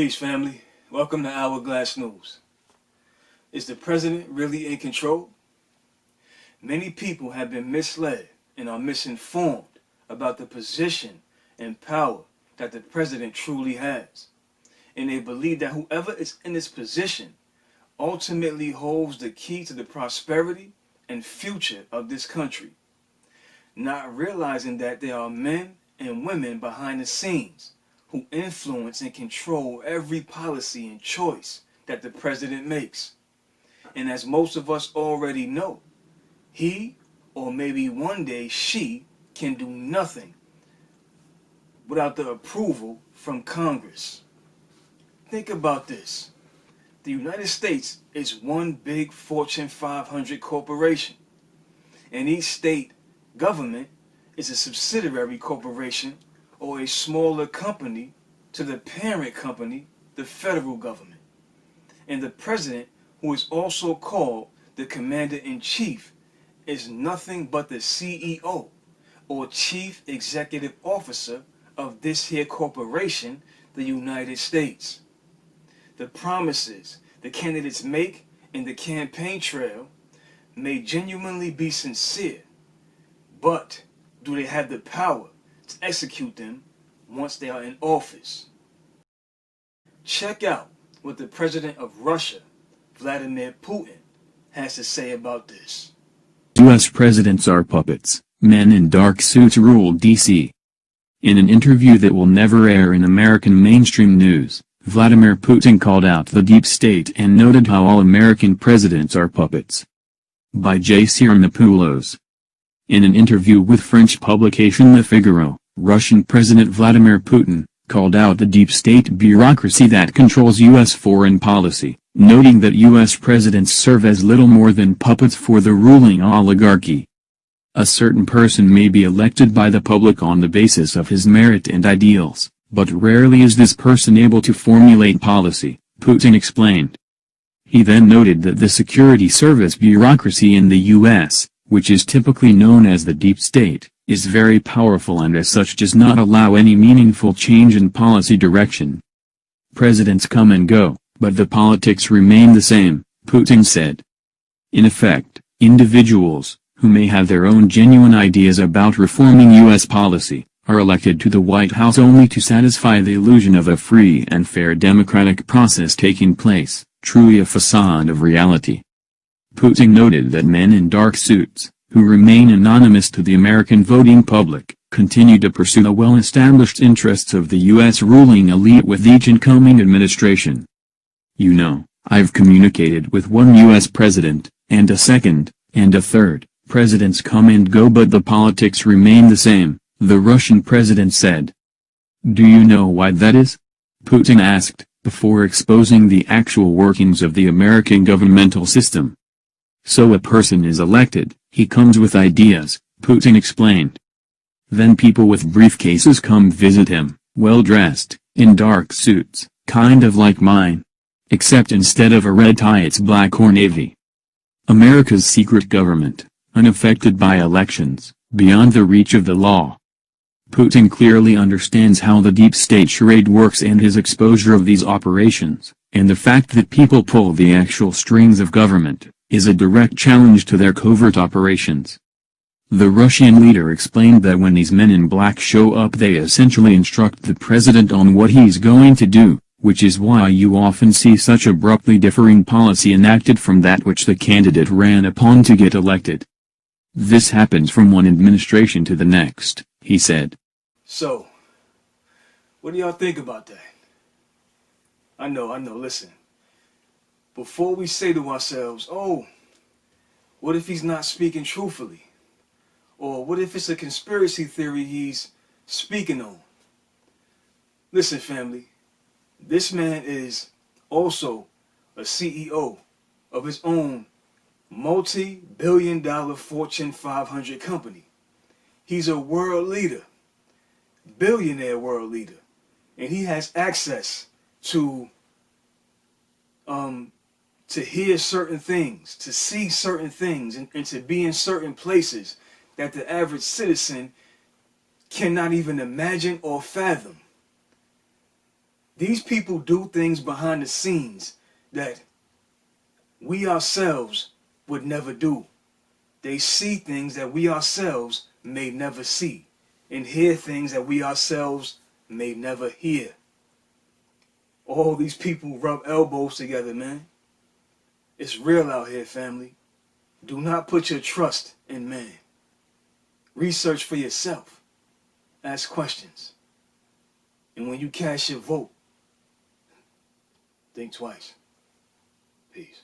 Peace, family. Welcome to Hourglass News. Is the president really in control? Many people have been misled and are misinformed about the position and power that the president truly has. And they believe that whoever is in this position ultimately holds the key to the prosperity and future of this country, not realizing that there are men and women behind the scenes who influence and control every policy and choice that the president makes. And as most of us already know, he, or maybe one day she, can do nothing without the approval from Congress. Think about this. The United States is one big Fortune 500 corporation, and each state government is a subsidiary corporation or a smaller company to the parent company, the federal government. And the president, who is also called the commander-in-chief, is nothing but the CEO, or chief executive officer, of this here corporation, the United States. The promises the candidates make in the campaign trail may genuinely be sincere, but do they have the power to execute them once they are in office? Check out what the president of Russia, Vladimir Putin, has to say about this. U.S. presidents are puppets. Men in dark suits rule D.C. In an interview that will never air in American mainstream news, Vladimir Putin called out the deep state and noted how all American presidents are puppets. By J. Cernopoulos. In an interview with French publication Le Figaro, Russian President Vladimir Putin called out the deep state bureaucracy that controls U.S. foreign policy, noting that U.S. presidents serve as little more than puppets for the ruling oligarchy. A certain person may be elected by the public on the basis of his merit and ideals, but rarely is this person able to formulate policy, Putin explained. He then noted that the security service bureaucracy in the U.S., which is typically known as the deep state, is very powerful and as such does not allow any meaningful change in policy direction. Presidents come and go, but the politics remain the same, Putin said. In effect, individuals, who may have their own genuine ideas about reforming U.S. policy, are elected to the White House only to satisfy the illusion of a free and fair democratic process taking place, truly a facade of reality. Putin noted that men in dark suits, who remain anonymous to the American voting public, continue to pursue the well-established interests of the U.S. ruling elite with each incoming administration. You know, I've communicated with one U.S. president, and a second, and a third. Presidents come and go but the politics remain the same, the Russian president said. Do you know why that is? Putin asked, before exposing the actual workings of the American governmental system. So a person is elected, he comes with ideas, Putin explained. Then people with briefcases come visit him, well dressed, in dark suits, kind of like mine. Except instead of a red tie it's black or navy. America's secret government, unaffected by elections, beyond the reach of the law. Putin clearly understands how the deep state charade works and his exposure of these operations, and the fact that people pull the actual strings of government, is a direct challenge to their covert operations. The Russian leader explained that when these men in black show up they essentially instruct the president on what he's going to do, which is why you often see such abruptly differing policy enacted from that which the candidate ran upon to get elected. This happens from one administration to the next, he said. So, what do y'all think about that? I know, listen. Before we say to ourselves, oh, what if he's not speaking truthfully? Or what if it's a conspiracy theory he's speaking on? Listen, family, this man is also a CEO of his own multi-billion-dollar Fortune 500 company. He's a world leader, billionaire world leader, and he has access to hear certain things, to see certain things, and to be in certain places that the average citizen cannot even imagine or fathom. These people do things behind the scenes that we ourselves would never do. They see things that we ourselves may never see, and hear things that we ourselves may never hear. All these people rub elbows together, man. It's real out here, family. Do not put your trust in man. Research for yourself. Ask questions. And when you cast your vote, think twice. Peace.